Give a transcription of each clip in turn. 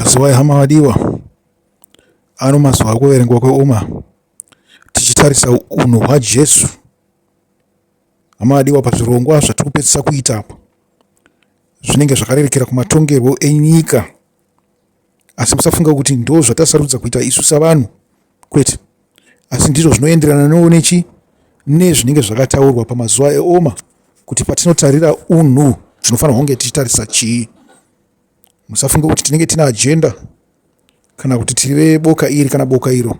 Mazuva hama vadiwa ano mazuva okuverengwa kweOmer tichitarisa unhu hwaJesu. Hama vadiwa, pazvirongwa zvatiri kupedzisa kuita apa zvinenge zvakarerekera kumatongerwo enyika, asi musafunga kuti ndo zvatasarudza kuita isu savanhu, kwete, asi ndizvo zvinoenderana noonechi nezvinenge zvakataurwa pamazuva eOmer kuti patinotarira unhu tinofanirwa kunge tichitarisa chii. Musafunga kuti tinenge tina ajenda kana kuti tiri veboka iri kana boka iro,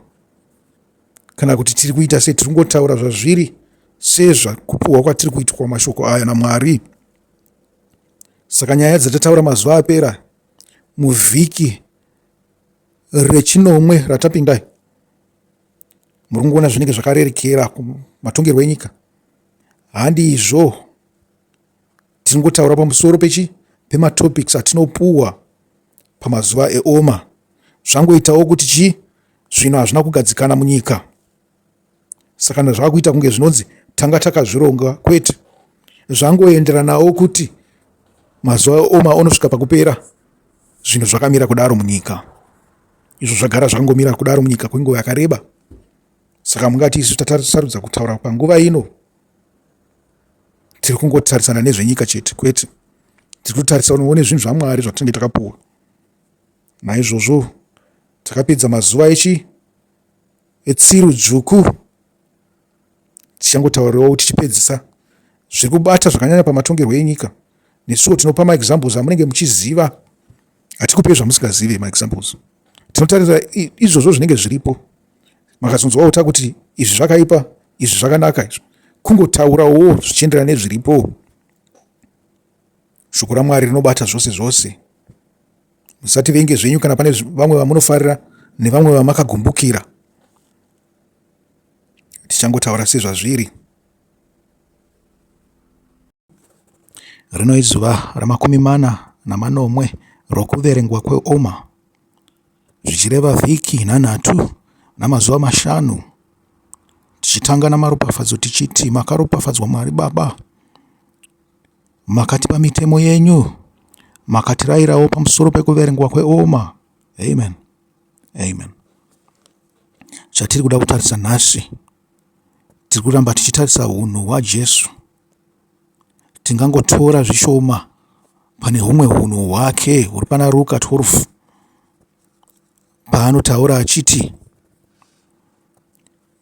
kana kuti tiri kuita sei, tiri kungotaura zvazviri sezvakupuhwa kwatiri kuitwa mashoko aya naMwari. Saka nyaya dzatataura mazuva apera muvhiki rechinomwe ratapindai, muri kungoona zvinenge zvakarerekera kumatongerwo enyika. Handi izvo tiri kungotaura pamusoro pematopics atinopuhwa pamazuva eOmer. Zvangoitawo kuti zvino hazvina kugadzikana munyika, saka zvavakuita kunge zvinonzi tanga takazvironga, kwete, zvangoenderanawo kuti mazuva eOmer onosvika pakupera, zvinhu zvakamira kudaro munyika. Izvo zvagara zvangomira kudaro munyika kwenguva yakareba. Saka mungati isu tatasarudza kutaura panguva ino tiri kungotarisana nezvenyika chete, kwete, tiri kutarisanawo nezvinhu zvaMwari zvatinenge takapuhwa. Naizvozvo takapedza mazuva etsiru dzvuku tichangotaurirawo tichipedzisa zviri kubata zvakanyanya pamatongerwo enyika. Nesuwo tinopa maexamples amunenge muchiziva, hatikupe zvamusingazive maexamples. Tinotarira izvozvo zvinenge zviripo, makazonzwawo kuti izvi zvakaipa, izvi zvakanaka, izvi kungotaurawo zvichienderana nezviripo. Shoko raMwari rinobata zvose zvose. Musati venge zvenyu kana pane vamwe vamunofarira nevamwe vamakagumbukira. Tichangotaura sezvazviri. Rino izuva ra40 rokuverengwa kweOmer, zvichireva vhiki nhanhatu namazuva 5, tichitanga namaropafadzo tichiti: makaropafadzwa Mwari Baba, makatipa mitemo yenyu, makatirayirawo pamusoro pekuverengwa kweOmer. Amen. Amen. Chatiri kuda kutarisa nhasi, tiri kuramba tichitarisa unhu hwaJesu. Tingangotora zvishoma pane humwe unhu hwake huri pana Luka 12 paanotaura achiti,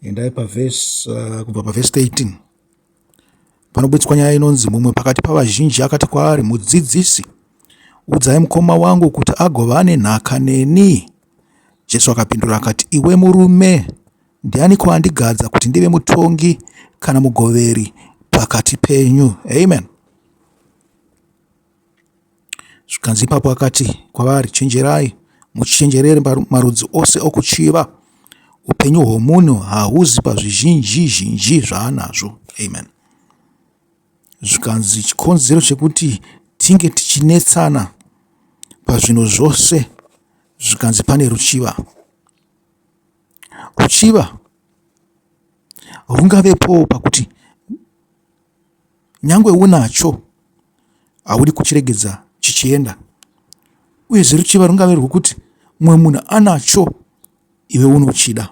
endai kubva pavhesi 13, panobudiswa nyaya inonzi: mumwe pakati pavazhinji akati kwaari, mudzidzisi, udzai mukoma wangu kuti agova nenhaka neni. Jesu akapindura akati, iwe murume, ndianiko andigadza kuti ndive mutongi kana mugoveri pakati penyu? Amen. Zvikanzi ipapo akati kwavari, chenjerai, muchenjerere marudzi ose okuchiva. Upenyu hwomunhu hahuzi pazvizhinji zhinji zvaanazvo. Amen. Zvikanzi chikonzero chekuti tinge tichinetsana pazvinhu zvose, zvikanzi pane ruchiva. Ruchiva rungavepo pakuti nyangwe unacho haudi kuchiregedza chichienda, uyezve ruchiva rungave rwokuti mumwe munhu anacho iwe unochida.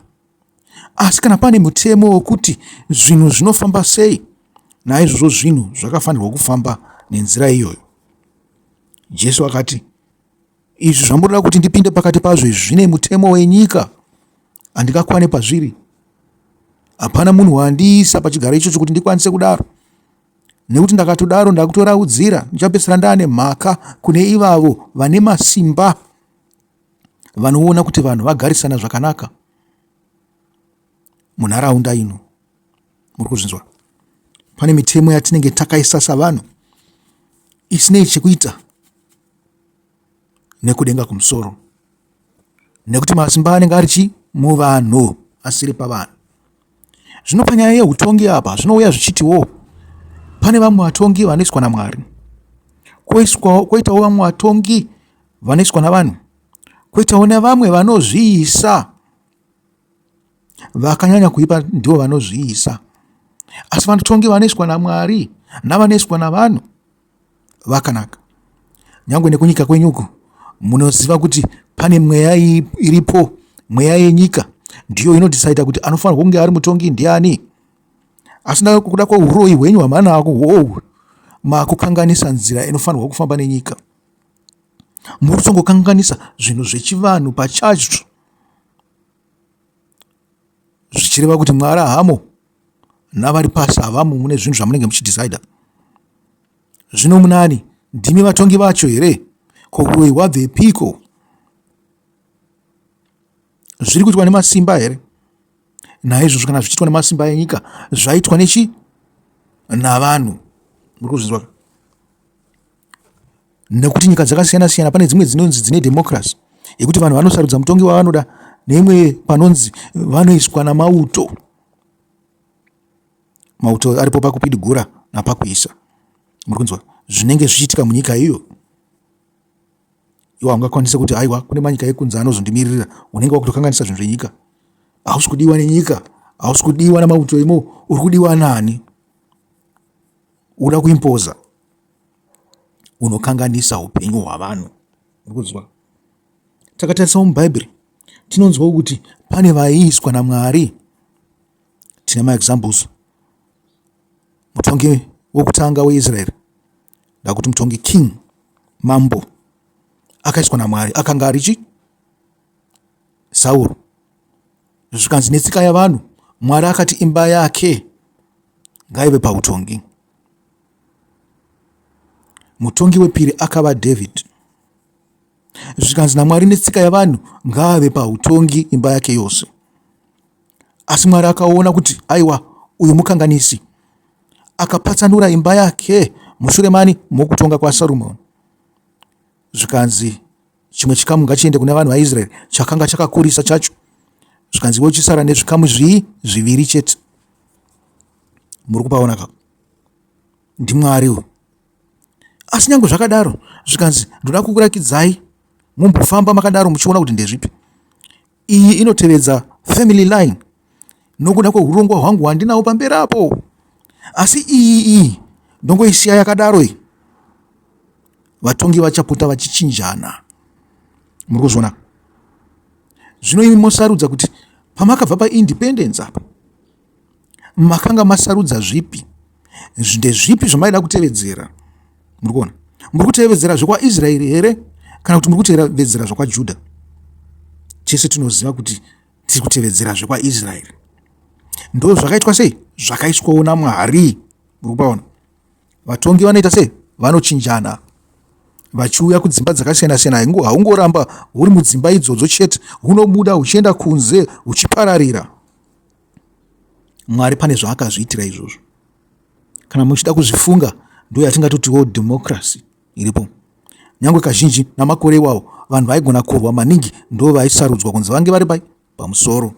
Asi kana pane mutemo wokuti zvinhu zvinofamba sei, naizvozvo zvinhu zvakafanirwa kufamba nenzira iyoyo. Jesu akati, izvi zvamurida kuti ndipinde pakati pazvo zvine mutemo wenyika, handingakwane pazviri. Hapana munhu wandiisa pachigaro ichocho kuti ndikwanise kudaro, nekuti ndakatodaro ndakutoraudzira, ndichapedzisira ndaane mhaka kune ivavo vane masimba, vanoona kuti vanhu vagarisana zvakanaka munharaunda ino. Muri kuzvinzwa? Pane mitemo yatinenge takaisa savanhu isinei chekuita nekudenga kumusoro, nekuti masimba anenge ari muvanhu asiri pavanhu. Zvino panyaya yeutongi apa zvinouya zvichitiwo, pane vamwe vatongi vanoiswa naMwari, kwoitawo vamwe vatongi vanoiswa navanhu, kwoitawo nevamwe vanozviisa. Vakanyanya kuipa ndivo vanozviisa, asi vatongi vanoiswa naMwari navanoiswa navanhu vakanaka. Nyangwe nekunyika kwenyuku munoziva kuti pane mweya iripo, mweya yenyika ndiyo inodhisaida kuti anofanirwa kunge ari mutongi ndiani. Asina kuda kweuroyi hwenyu hwamanako makukanganisa nzira inofanirwa kufamba nenyika. Muri kutongokanganisa zvinhu zvechivanhu pachazvo, zvichireva kuti Mwari hamo navari pasi havamo mune zvinhu zvamunenge muchidhisaida. Zvino munani, ndimi vatongi vacho here? Ko uroyi hwabvepiko? Zviri kuitwa nemasimba here? Naizvozvo kana zvichiitwa nemasimba enyika, zvaitwa nechi? Navanhu. Muri kuzvinzwa? Nekuti nyika dzakasiyana siyana, pane dzimwe dzinonzi dzine democracy yekuti vanhu vanosarudza mutongi wavanoda, neimwe panonzi vanoiswa namauto. Mauto aripo pakupidigura napakuisa. Muri kunzwa? Zvinenge zvichiitika munyika iyo. Iwo hangakwanisa kuti aiwa kune manyika ekunze anozondimirira. Unenge wakutokanganisa zvinhu zvenyika. Hausi kudiwa nenyika, hausi kudiwa namauto imo, uri kudiwa nani? Uda kuimpoza. Unokanganisa upenyu hwavanhu. Muri kunzwa? Takatarisa mubhaibheri tinonzwa kuti pane vaiiswa naMwari. Tine maexamples. Mutongi wokutanga weIsraeri, ndakuti mutongi king, mambo, akaiswa naMwari. Akanga arichi? Sauro. Zvikanzi netsika yavanhu, Mwari akati imba yake ngaive pautongi. Mutongi wepiri akava David. Zvikanzi naMwari netsika yavanhu ngaave pautongi imba yake yose. Asi Mwari akaona kuti aiwa uyu mukanganisi, akapatsanura imba yake mushure mani mokutonga kwa Soromoni. Zvikanzi chimwe chikamu ngachiende kuna vanhu vaIsraeri chakanga chakakurisa chacho. Zvikanzi vochisara nezvikamu zviviri chete. Muri kupaona kako? NdiMwari uyu. Asi nyange zvakadaro, zvikanzi ndoda kukurakidzai mumbofamba makadaro muchiona kuti ndezvipi. Iyi inotevedza family line nokuda kweurongwa hwangu hwandinawo pamberi apo. Asi iyi ndongoisiya yakadaro iyi. Vatongi vachapota vachichinjana. Muri kuzviona? Zvino imi mosarudza kuti pamakabva paindependence apa, makanga masarudza zvipi? Ndezvipi zvamaida kutevedzera? Muri kuona? Muri kutevedzera zvekwaIsraeri here kana kuti muri kutevedzera zvekwaJudha? Chese tinoziva kuti tiri kutevedzera zvekwaIsraeri. Ndo zvakaitwa sei? Zvakaiswawo naMwari. Muri kupaona? Vatongi vanoita sei? Vanochinjana. Vachiuya kudzimba dzakasiyana siyana. Haungoramba uri mudzimba idzodzo chete, unobuda uchienda kunze uchipararira. Mwari pane zvaakazviitira izvozvo. Kana muchida kuzvifunga, ndo yatingatotiwo democracy iripo. Nyangwe kazhinji namakore iwawo vanhu vaigona kurwa maningi ndo vaisarudzwa kunzi vange vari pamusoro.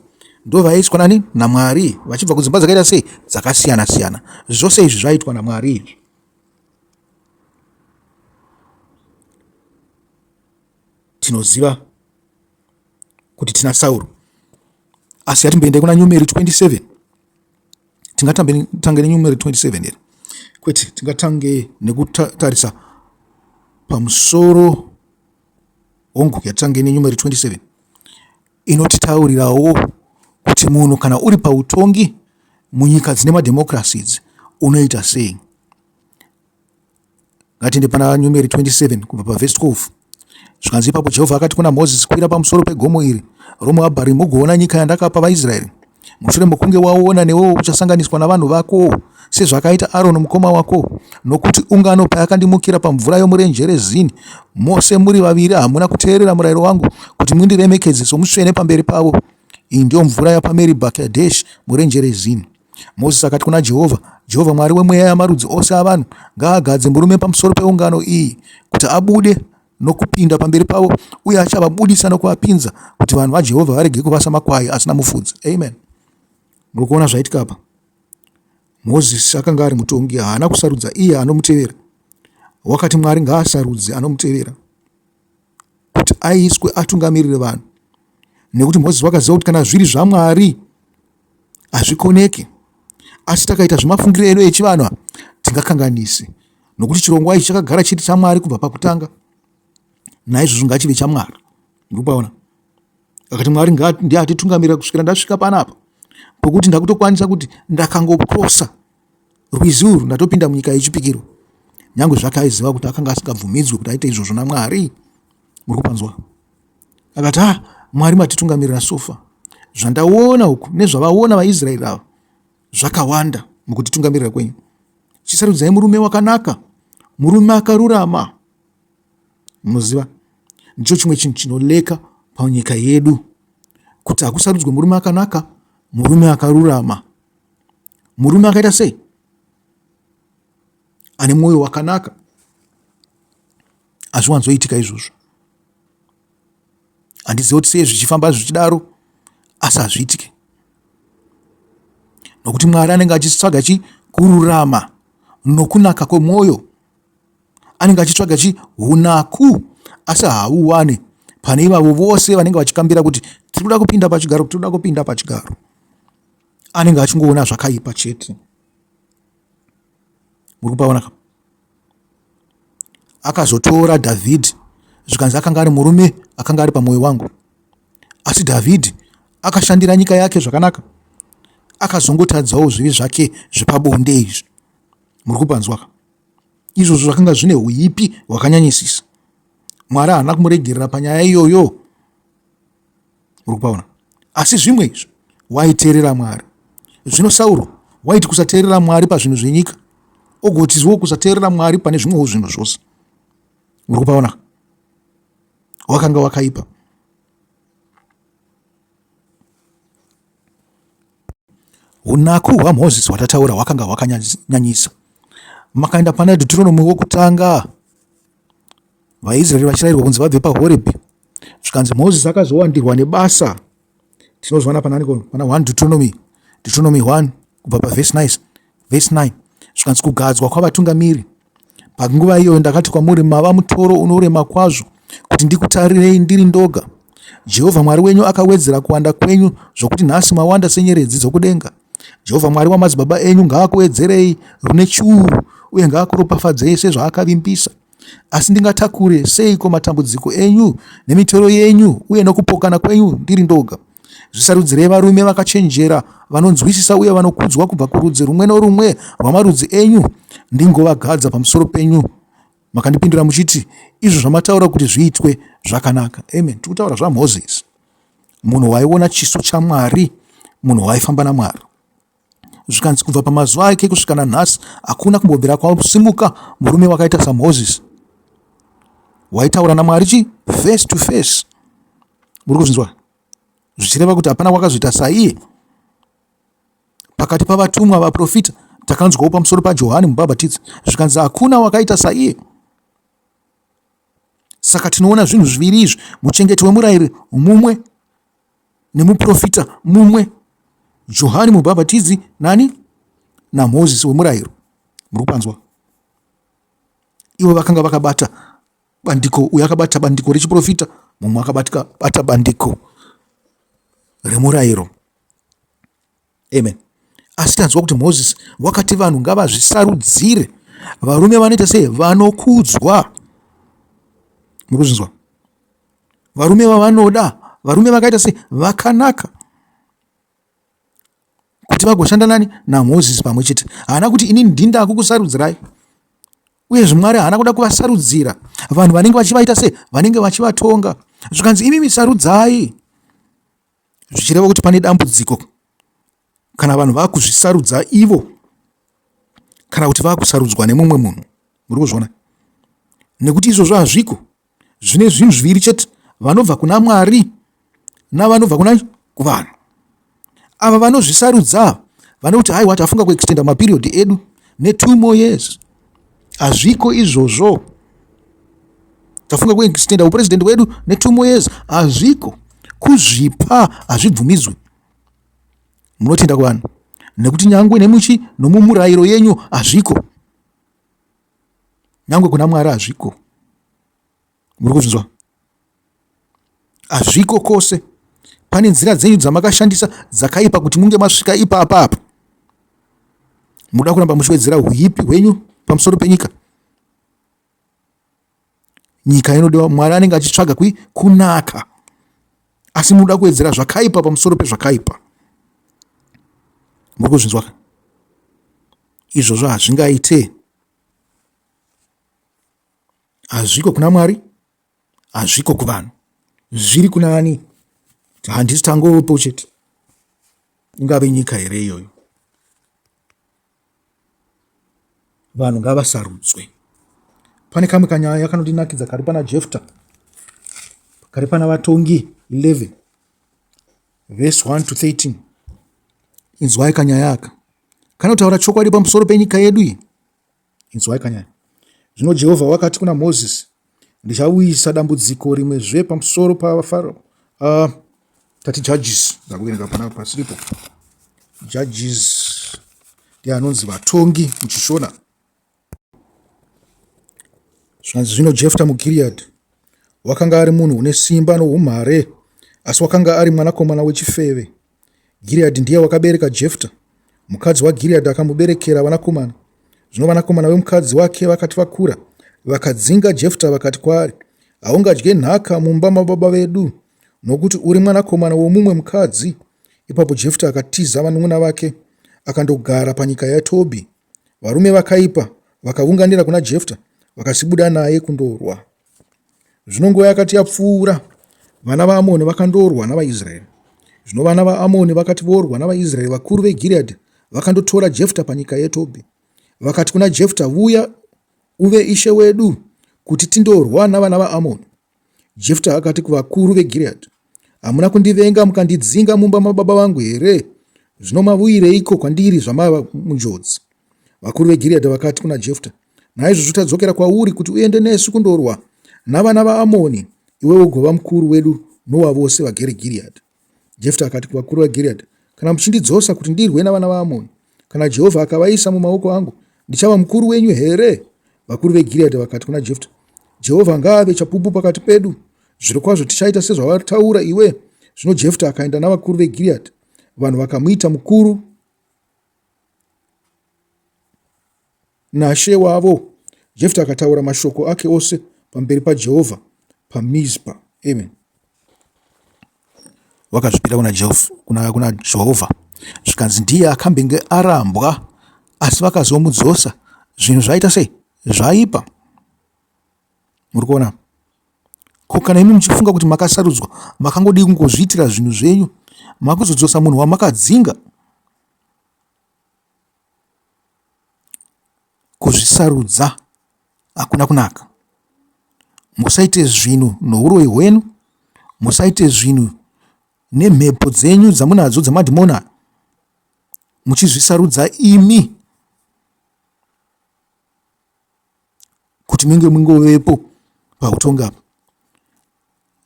Ndo vaiiswa nani? naMwari, vachibva kudzimba dzakaita sei? Dzakasiyana siyana. Zvose izvi zvaitwa naMwari izvi. Tinoziva kuti tina Sauro. Asi yatimboende kuna Nyumeri 27. Tingatange neNyumeri 27 here. Kwete, tingatange nekutarisa pamusoro hongu yatange neNyumeri 27. Inotitaurirawo kuti munhu kana uri pautongi munyika dzine mademocracies unoita sei. Ngatiende pana Nyumeri 27 kubva pavhesi 12. Zvikanzi ipapo Jehovha akati kuna Mozisi, kwira pamusoro pegomo iri romuAbhari mugoona nyika yandakapa vaIsraeri. Mushure mokunge waona newewo uchasanganiswa navanhu vako sezvakaita Aroni mukoma wako, nokuti ungano payakandimukira pamvura yomurenje reZini, mose muri vaviri hamuna kuteerera murayiro wangu kuti mundiremekedze somutsvene pamberi pavo. Iyi ndiyo mvura yapaMeribha Kadheshi murenje reZini. Mozisi akati kuna Jehovha, Jehovha Mwari wemweya yamarudzi ose avanhu ngaagadze murume pamusoro peungano iyi kuti abude nokupinda pamberi pavo, uye achavabudisa nokuvapinza kuti vanhu vaJehovha varege kuvasa makwai asina mufudzi. Amen. Muri kuona zvaitika apa? Mozisi akanga ari mutongi, haana kusarudza iye anomutevera. Wakati Mwari ngaasarudze anomutevera kuti aiswe atungamirire vanhu, nekuti Mozisi wakaziva kuti kana zviri zvaMwari hazvikoneki. Asi takaita zvemafungiro edu echivanhu tingakanganisi, nokuti chirongwa ichi chakagara chiri chaMwari kubva pakutanga. Naizvozvo ngachive chaMwari. Murupaona? Akati Mwari ndiye atitungamirira kusvikira ndasvika panapa pokuti ndakutokwanisa kuti ndakangokrosa rwizi urwu ndatopinda munyika yechipikiro. Nyangwe zvake aiziva kuti akanga asingabvumidzwi kuti aite izvozvo naMwari. Muri kupanzwa? Akati Mwari matitungamirira sofa. Zvandaona uku nezvavaona vaIsraeri ava zvakawanda mukutitungamirira kwenyu. Chisarudzai murume wakanaka, murume akarurama. Munoziva? Ndicho chimwe chinhu chinoleka panyika yedu, kuti hakusarudzwe murume akanaka, murume akarurama. Murume akaita sei? Ane mwoyo wakanaka. Hazviwanzoitika izvozvo. Handizivi kuti sei zvichifamba zvichidaro, asi hazviitike. Nokuti Mwari anenge achitsvaga kururama nokunaka kwemwoyo. Anenge achitsvaga unaku, asi hauwane pane ivavo vose vanenge vachikambira kuti tirikuda kupinda pachigaro, tirikuda kupinda pachigaro. Anenge achingoona zvakaipa chete. Muri kupaona? Akazotora Dhavhidhi, zvikanzi akanga ari murume akanga ari pamwoyo wangu. Asi Dhavhidhi akashandira nyika yake zvakanaka, akazongotadzawo zvivi zvake zvepabonde izvi. Muri kupanzwa? Izvozvo zvakanga zvine uipi hwakanyanyisisa. Mwari haana kumuregerera panyaya iyoyo. Muri kupaona? Asi zvimwe izvi waiteerera Mwari. Zvino Sauro waiti kusateerera Mwari pazvinhu zvenyika, ogotizwo kusateerera Mwari pane zvimwewo zvinhu zvose. Muri kupaona? Wakanga wakaipa. Unaku hwaMozisi watataura hwakanga hwakanyanyisa. Makaenda pana Deuteronomy wokutanga, vaIsraeri vachirayirwa kunzi vabve paHorebhi, zvikanzi Mozisi akazowandirwa nebasa. Tinozwana pana 1 Deuteronomy 1 kubva pavhesi 9, zvikanzi kugadzwa kwavatungamiri. Panguva iyoyo ndakati kwamuri, mava mutoro unorema kwazvo kuti ndikutarirei ndiri ndoga. Jehovha Mwari wenyu akawedzera kuwanda kwenyu zvokuti nhasi mawanda senyeredzi dzokudenga. Jehovha Mwari wamadzibaba enyu ngaakuwedzerei rune chiuru uye ngaakuropafadzei sezvaakavimbisa. Asi ndingatakure seiko matambudziko enyu nemitoro yenyu uye nokupokana kwenyu ndiri ndoga? Zvisarudzirei varume vakachenjera vanonzwisisa uye vanokudzwa kubva kurudzi rumwe norumwe rwamarudzi enyu, ndingovagadza pamusoro penyu. Makandipindura muchiti, izvo zvamataura kuti zviitwe zvakanaka. Amen. Tikutaura zvaMozisi, munhu waiona chiso chaMwari, munhu waifamba naMwari. Zvikanzi kubva pamazuva ake kusvika nanhasi hakuna kumbobvira kwasimuka murume wakaita saMozisi, waitaura naMwari face to face. Muri kuzvinzwa? Zvichireva kuti hapana wakazoita saiye. Pakati pavatumwa vaprofita takanzwawo pamusoro paJohani Mubhabhatidzi, zvikanzi hakuna wakaita saiye. Saka tinoona zvinhu zviviri izvi, muchengeti wemurayiro mumwe nemuprofita mumwe, Johani Mubhabhatidzi naMozisi wemurayiro. Muri kupanzwa? Ivo vakanga vakabata bandiko, uyo akabata bandiko rechiprofita, mumwe akabata bandiko remurayiro. Amen. Asi tanzwa kuti Mozisi wakati vanhu ngavazvisarudzire varume vanoita sei, vanokudzwa. Muri kuzvinzwa? Varume vavanoda, varume vakaita sei, vakanaka, kuti vagoshanda naMozisi pamwe chete. Haana kuti inini ndinda kukusarudzirai. Uye Mwari haana kuda kuvasarudzira vanhu vanenge vachivaita sei, vanenge vachivatonga. Zvikanzi imi misarudzai. Zvichireva kuti pane dambudziko kana vanhu vakuzvisarudza ivo, kana kuti vakusarudzwa nemumwe munhu. Muri kuzviona? Nekuti izvozvo hazviko. Zvine zvinhu zviviri chete, vanobva kuna Mwari navanobva kuvanhu. Ava vanozvisarudza vanoti haiwa tafunga kuextenda maperiodi edu ne2 more years. Hazviko izvozvo. Tafunga kuextenda upresident wedu ne2 more years. Hazviko. Kuzvipa hazvibvumidzwi. Munotenda kuvanhu. Nekuti nyangwe nomumurayiro yenyu hazviko. Nyangwe kuna Mwari hazviko. Muri kuzvinzwa? Hazviko kose. Pane nzira dzenyu dzamakashandisa dzakaipa kuti munge masvika ipapa. Muda kuramba muchiwedzera uipi hwenyu pamusoro penyika. Nyika inodiwa Mwari anenge achitsvaga kunaka. asi munoda kuwedzera zvakaipa pamusoro pezvakaipa. Muri kuzvinzwa? Izvozvo hazvingaite. Hazviko kuna Mwari, hazviko kuvanhu, zviri kuna ani? Handisi tangovepo chete. Ingave nyika here iyoyo. Vanhu ngavasarudzwe. Pane kamwe kanyaya kanondinakidza kari pana Jefta, kari pana Vatongi 11 verse 1 to 13. Inzwai kanyaya aka. Kanotaura chokwadi pamusoro penyika yedu iyi. Inzwai kanyaya. Zvino Jehovha wakati kuna Moses, ndichauyisa dambudziko rimwezve pamusoro paFarao. Tati Judges, ndakuverenga pana pasiripo. Judges ndiye anonzi Vatongi muchishona. Zvino Jefta muGilead wakanga ari munhu une simba noumhare, asi wakanga ari mwanakomana wechifeve. Gilead ndiye wakabereka Jefta. Mukadzi waGilead akamuberekera vanakomana. Zvino vanakomana vemukadzi wake vakati vakura, vakadzinga Jefta vakati kwaari, haungadye nhaka mumba mababa vedu, nokuti uri mwanakomana womumwe mukadzi. Ipapo Jefta akatiza vanun'una vake akandogara panyika yaTobhi. Varume vakaipa vakaunganira kuna Jefta vakasibuda naye kundorwa. Zvino nguva yakati yapfuura, vana vaAmoni vakandorwa navaIsraeri. Zvino vana vaAmoni vakati vorwa navaIsraeri, vakuru veGilead vakandotora Jefta panyika yeTobhi. Vakati kuna Jefta, vuya uve ishe wedu kuti tindorwa navana vaAmoni. Jefta akati kuvakuru veGilead, hamuna kundivenga mukandidzinga mumba mababa vangu here? Zvino mavuyireiko kwandiri zvamava munjodzi? Vakuru veGilead vakati kuna Jefta, naizvozvo tadzokera kwauri kuti uende nesu kundorwa navana vaAmoni, iwe ugova mukuru wedu nowavose vagere Gilead. Jefta akati kuvakuru veGilead, kana muchindidzosa kuti ndirwe navana vaAmoni, kana Jehovha akavaisa mumaoko angu, ndichava mukuru wenyu here? Vakuru veGilead vakati kuna Jefta, Jehovha ngaave chapupu pakati pedu, zvirokwazvo tichaita sezvawataura iwe. Zvino Jefta akaenda navakuru veGilead, vanhu vakamuita mukuru nashe wavo. Jefta akataura mashoko ake ose pamberi paJehovha paMizpa. Amen. Vakazvipira kuna Jehovha zvikanzi ndiye akambenge arambwa, asi vakazomudzosa. Zvinhu zvaita sei? Zvaipa. Muri kuona? Ko kana imi muchifunga kuti makasarudzwa, makangodi kungozviitira zvinhu zvenyu, makuzodzosa munhu wamakadzinga. Kuzvisarudza hakuna kunaka. Musaite zvinhu nouroyi hwenyu, musaite zvinhu nemhepo dzenyu dzamunadzo dzamadhimona, muchizvisarudza imi kuti mungovepo pautonga.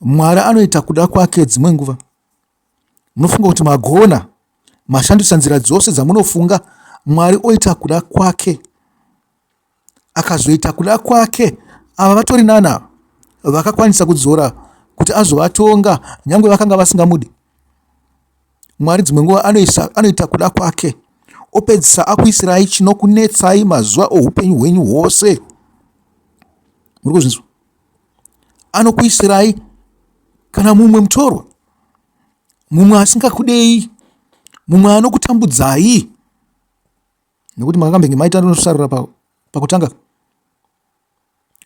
Mwari anoita kuda kwake dzimwe nguva. Munofunga kuti magona mashandisa nzira dzose dzamunofunga, Mwari oita kuda kwake. Akazoita kuda kwake, ava vatori nana vakakwanisa kudzora kuti azovatonga nyangwe vakanga vasingamudi. Mwari dzimwe nguva anoita kuda kwake, opedzisa akuisirai chinokunetsai mazuva oupenyu hwenyu hwose. Muri kuzvinzwa? Anokuisirai kana mumwe mutorwa, mumwe asingakudei, mumwe anokutambudzai, nekuti makambenge maita nosarura pakutanga.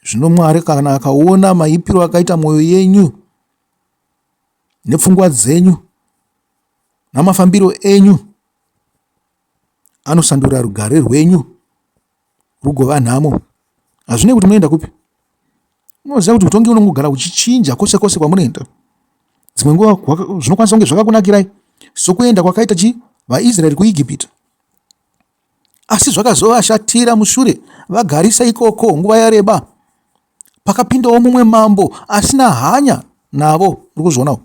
Zvino Mwari kana akaona maipiro akaita mwoyo yenyu nepfungwa dzenyu namafambiro enyu, anosandura rugare rwenyu rugova nhamo. Hazvinei kuti munoenda kupi. Unoziva kuti utongi unongogara uchichinja kwose kwose kwamunoenda. Dzimwe nguva zvinokwanisa kunge zvakakunakirai sokuenda kwakaita vaIsraeri kuIjipita, asi zvakazovashatira mushure. Vagarisa ikoko nguva yareba, pakapindawo mumwe mambo asina hanya navo. Uri kuzvionawo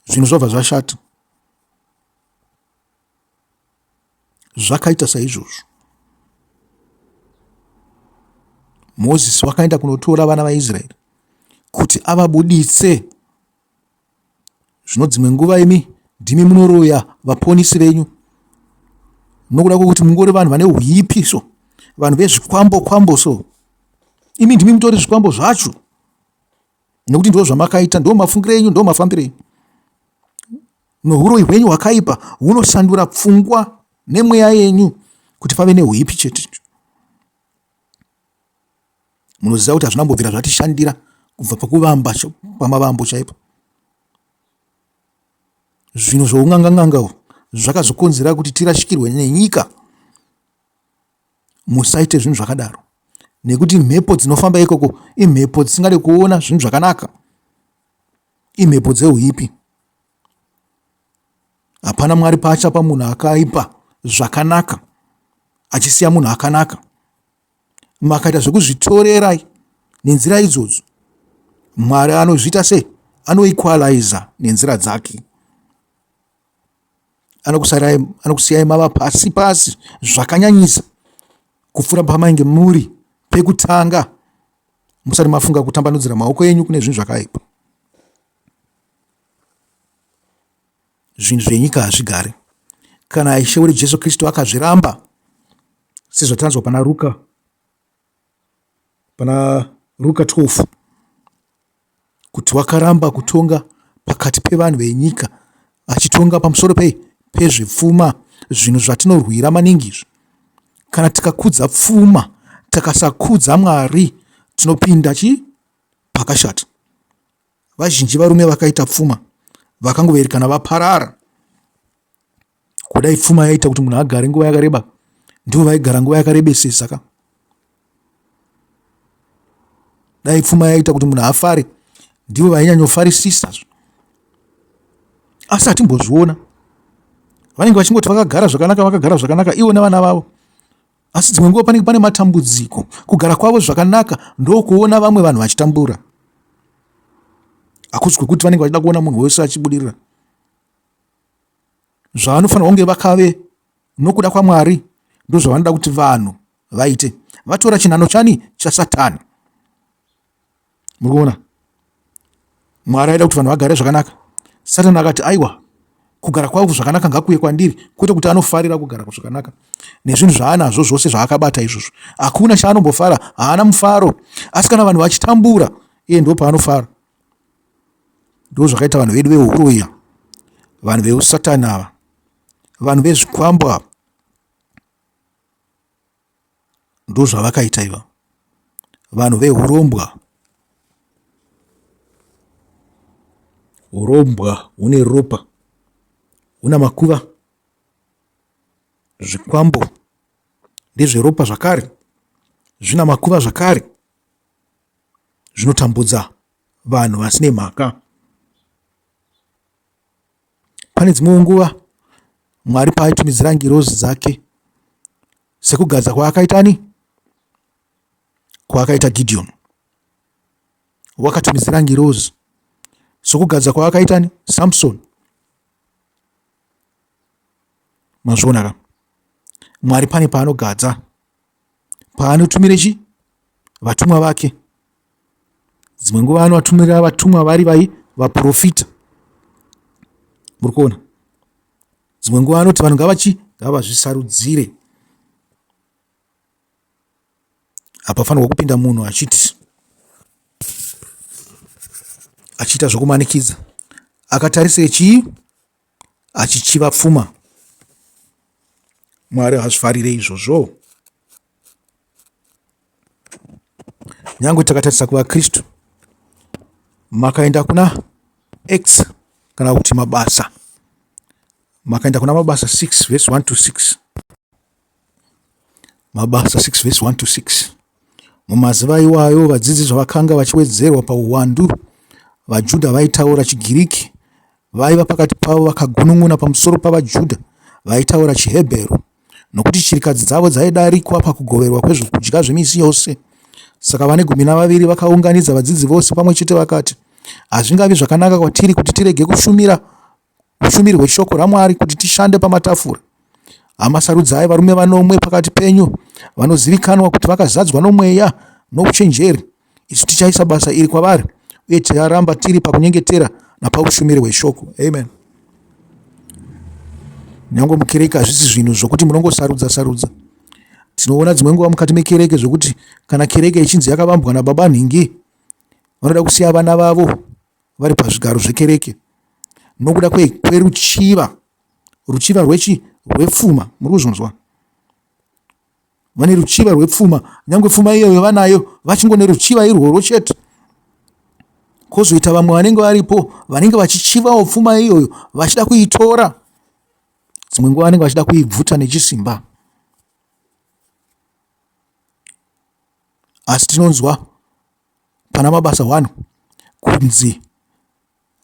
zvinhu zvobva zvashata. Zvakaita saizvozvo. Mozisi wakaenda kunotora vana vaIsraeri kuti avabuditse. Zvino dzimwe nguva imi ndimi munoroya vaponesi venyu, nokuda kwokuti mungori vanhu vane huipiso, vanhu vezvikwambo kwambo. So imi ndimi mutori zvikwambo zvacho. nekuti ndo zvamakaita, ndo mafungiro enyu, ndo mafambiro enyu. Nohuroyi hwenyu hwakaipa hunosandura pfungwa nemweya yenyu kuti pave nehuipi chete. Munoziva kuti hazvinambobvira zvatishandira kubva pakuvamba pamavambo chaipo. Zvinhu zvounganganganga zvakazokonzera kuti tirashikirwe nenyika. Musaite zvinhu zvakadaro, nekuti mhepo dzinofamba ikoko imhepo dzisingade kuona zvinhu zvakanaka, imhepo dzehuipi. Hapana Mwari paachapa munhu akaipa zvakanaka achisiya munhu akanaka. Makaita zvekuzvitorera nenzira idzodzo, Mwari anozviita sei? Anoequaliza nenzira dzake. Anokusiyai mava pasi pasi zvakanyanyisa kupfuura pamainge muri pekutanga musati mafunga kutambanudzira maoko enyu kune zvinhu zvakaipa. Zvinhu zvenyika hazvigare. Kana Ishe wedu Jesu Kristu akazviramba, sezvatanzwa pana Ruka 12, kuti wakaramba kutonga pakati pevanhu venyika, achitonga pamusoro pezvepfuma, zvinhu zvatinorwira maningi izvi. Kana tikakudza pfuma takasakudza Mwari, tinopinda pakashata. Vazhinji varume vakaita pfuma vakangoverekana vaparara. Kudai pfuma yaita kuti munhu agare nguva yakareba, ndivo vaigara nguva yakarebesesa. Dai pfuma yaita kuti munhu afare, ndivo vainyanyofarisisa. Asi hatimbozviona. Vanenge vachingoti vakagara zvakanaka ivo nevana vavo. Asi dzimwe nguva panenge pane matambudziko. Kugara kwavo zvakanaka ndokuona vamwe vanhu vachitambura. Hakuzi kuti vanenge vachida kuona munhu wese achibudirira. Zvavanofanira kunge vakave nokuda kwaMwari ndozvavanoda kuti vanhu vaite. Vatora chinhano chaSatani. Murikuona? Mwari aida kuti vanhu vagare zvakanaka. Satani akati aiwa, kugara kwavo zvakanaka ngakuye kwandiri, kwete kuti anofarira kugara zvakanaka nezvinhu zvaanazvo zvose zvaakabata izvozvo. Hakuna chaanombofara, haana mufaro. Asi kana vanhu vachitambura, iye ndo paanofara. Ndo zvakaita vanhu vedu vehuroya, vanhu veusatani ava, vanhu vezvikwambo ava. Ndo zvavakaita iva, vanhu vehurombwa. Urombwa hune ropa, huna makuva. Zvikwambo ndezveropa zvakare, zvina makuva zvakare. Zvinotambudza vanhu vasine mhaka. Pane dzimwe nguva Mwari paaitumidzira ngirozi dzake, sekugadza kwaakaita Gideon, wakatumidzira ngirozi. Sokugadza kwaakaita Samson. Mazvionaka. Mwari pane paanogadza, paanotumire vatumwa vake. Dzimwe nguva anovatumira vatumwa vari vaprofita. Murikuona? Dzimwe nguva anoti vanhu ngavazvisarudzire. Hapafanirwa kupinda munhu achiita zvokumanikidza, akatarise achichiva pfuma. Mwari hazvifarire izvozvo. Nyangwe takatarisa kuvaKristu, makaenda kuna X kana kuti mabasa, makaenda kuna mabasa 6 verse 1 to 6. Mabasa 6 verse 1 to 6. Mumazuva iwayo vadzidzi zvavakanga vachiwedzerwa pauwandu, vaJudha vaitaura chiGiriki, vaiva pakati pavo vakagunun'una pamusoro pavaJudha vaitaura chiHebheru, nokuti chirikadzi dzavo dzaidarikwa pakugoverwa kwezvokudya zvemisi yose. Saka vane 12 vakaunganidza vadzidzi vose pamwe chete vakati, hazvingavi zvakanaka kwatiri kuti tirege ushumiri hweshoko raMwari kuti tishande pamatafura. Hamasarudzai varume vanomwe pakati penyu, vanozivikanwa kuti vakazadzwa nomweya nouchenjeri. Isu tichaisa basa iri kwavari, uye ticharamba tiri pakunyengetera napaushumiri hweshoko. Amen. Nyangwe mukereke hazvisi zvinhu zvokuti munongosarudza. Tinoona dzimwe nguva mukati mekereke zvokuti kana kereke ichinzi yakavambwa nababa nhingi, vanoda kusiya vana vavo vari pazvigaro zvekereke nokuda kweruchiva rwepfuma. Muri kuzvinzwa? Vane ruchiva rwepfuma, nyangwe pfuma iyoyo vanayo vachingone ruchiva irworwo chete. Kozoita vamwe vanenge varipo vanenge vachichivawo pfuma iyoyo vachida kuitora, dzimwe nguva vanenge vachida kuibvuta nechisimba. Asi tinonzwa pana mabasa 1 kunzi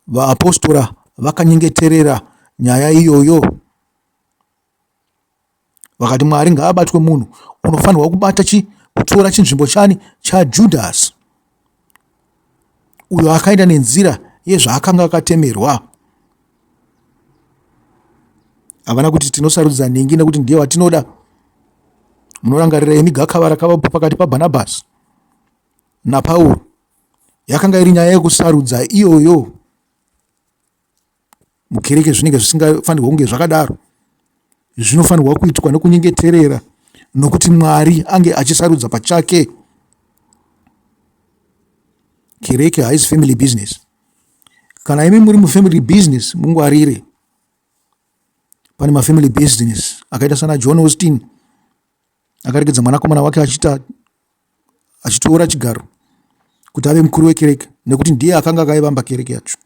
vaApostora vakanyengeterera nyaya iyoyo, vakati Mwari ngaabatwe munhu unofanirwa kubata kutora chinzvimbo chani chaJudhasi, uyo akaenda nenzira yezvaakanga akatemerwa. Havana kuti tinosarudza nhingi nekuti ndiye watinoda. Munorangarira yemigakava rakavapo pakati paBhanabhasi naPauro, yakanga iri nyaya yekusarudza iyoyo. Mukereke zvinenge zvisingafanirwa kunge zvakadaro, zvinofanirwa kuitwa nekunyengeterera, nokuti Mwari ange achisarudza pachake. Kereke haisi family business. Kana imi muri mufamily business, mungwarire. Pane mafamily business akaita sana John Austin, akaregedza mwanakomana wake achitora chigaro kuti ave mukuru wekereke, nekuti ndiye akanga akaivamba kereke yacho.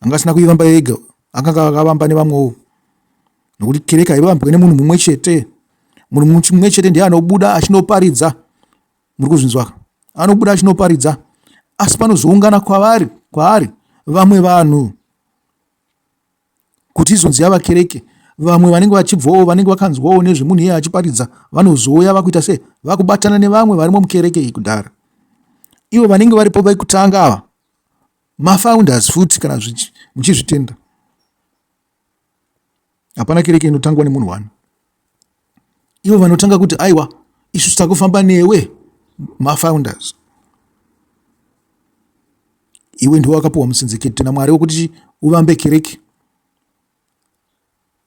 Angasina kuivamba yega, akanga akavamba nevamwewo, nokuti kereke haivambwe nemunhu mumwe chete. Munhu mumwe chete ndiye anobuda achinoparidza. Muri kuzvinzwa? Anobuda achinoparidza, asi panozoungana kwaari vamwe vanhu kuti izonzi yava kereke. Vamwe vanenge vachibvawo, vanenge vakanzwawo nezvemunhu iye achiparidza, vanozouya vakuita se vakubatana nevamwe varimo mukereke iyi kudhara. Ivo vanenge varipo vaikutanga ava mafounders futi, kana muchizvitenda. Hapana kereke inotangwa nemunhu 1. Ivo vanotanga kuti aiwa, isu takufamba newe mafounders. Iwe ndiwe wakapiwa musinziketo naMwari wokuti uvambe kereke,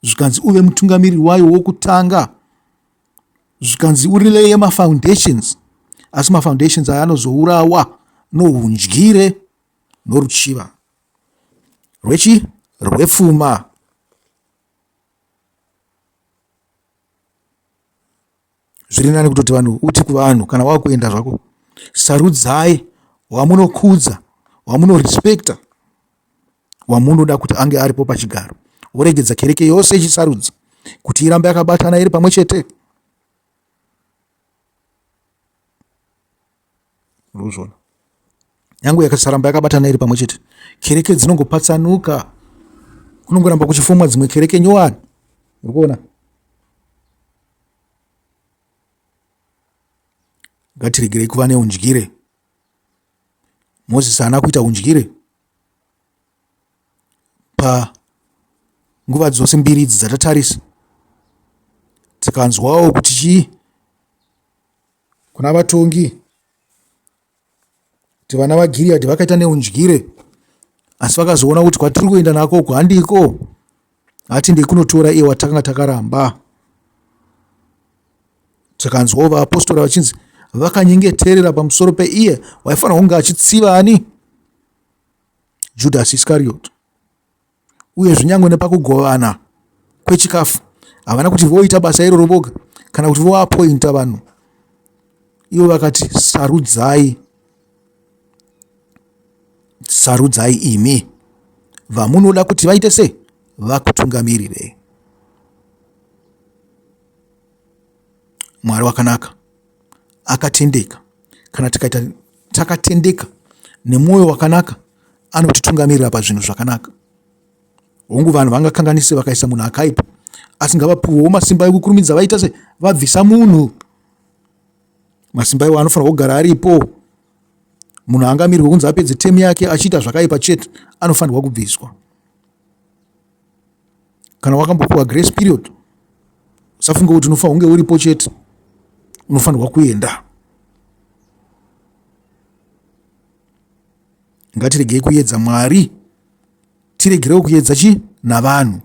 zvikanzi uve mutungamiriri wayo wokutanga, zvikanzi urileye mafoundations. Asi mafoundations aya anozourawa nohunjire noruchiva rwepfuma. Zviri nani kutoti vanhu uti kuvanhu kana wakuenda zvako, sarudzai wamunokudza, wamunorespekta, wamunoda kuti ange aripo pachigaro. Woregedza kereke yose ichisarudza kuti irambe yakabatana iri pamwe chete. Ruzvona Nyangwe yakasaramba yakabatana iri pamwe chete, kereke dzinongopatsanuka, kunongoramba kuchifumwa dzimwe kereke nyowani. Uri kuona? Ngatiregerei kuva neundyire. Mozisi haana kuita undyire panguva dzose mbiri idzi dzatatarisa. Tikanzwawo kuti kuna vatongi kuti vana vaGiriadhi vakaita neundyire, asi vakazoona kuti kwatiri kuenda nako kwandiko, hatindei kunotora iye watakanga takaramba. Tikanzwawo vaApostora vachinzi vakanyengeterera pamusoro peiye waifanira kunge achitsiva ani? Judhasi Iskarioti. Uye zvinyangwe nepakugovana kwechikafu, havana kuti voita basa iroro voga kana kuti voapointa vanhu. Ivo vakati sarudzai imi vamunoda kuti vaite sei, vakutungamirire. Mwari wakanaka, akatendeka. Kana takatendeka nemwoyo wakanaka, anotitungamirira pazvinhu zvakanaka. Hongu vanhu vangakanganise vakaisa munhu akaipa, asi ngavapuhwewo masimba ekukurumidza vaita se vabvisa munhu. Masimba iwo anofanirwa kugara aripo. Munhu angamirirwe kunzi apedze temu yake achiita zvakaipa chete, anofanirwa kubviswa. Kana wakambopiwa grace period, usafunga kuti unofanirwa kunge uripo chete, unofanirwa kuenda. Ngatiregei kuedza Mwari, tiregerewo kuedza navanhu.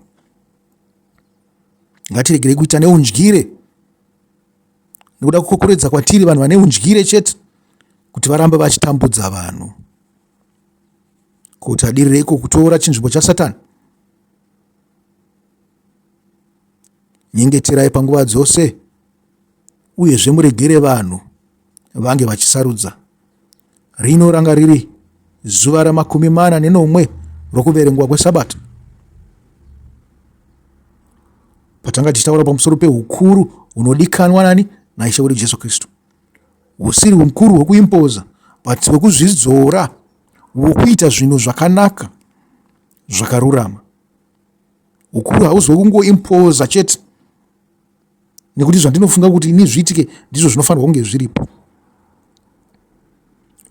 Ngatiregerei kuita neundyire, nekuda kukokoredza kwatiri vanhu vane undyire chete, kuti varambe vachitambudza vanhu. kuti adireiko kutora chinzvimbo chaSatani. Nyengeterai panguva dzose, uyezve muregere vanhu vange vachisarudza. Rino ranga riri zuva ra41 rokuverengwa kweSabata. Patanga tichitaura pamusoro pehukuru hunodikanwa nani naIshe wedu Jesu Kristu. Husiri hukuru hwekuimpoza, but hwekuzvidzora, hwokuita zvinhu zvakanaka, zvakarurama. Hukuru hauzi hwekungoimpoza chete, nekuti zvandinofunga kuti ini zviitike ndizvo zvinofanirwa kunge zviripo.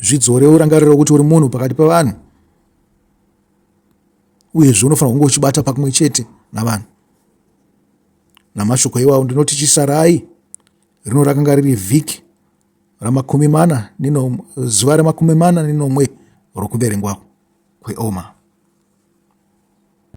Zvidzorewo urangariro kuti uri munhu pakati pavanhu, uyezve unofanirwa kunge uchibata pamwe chete navanhu. Namashoko iwawo ndinoti chisarai. Rino rakanga riri vhiki zuva ra41 rokuverengwa kweOmer.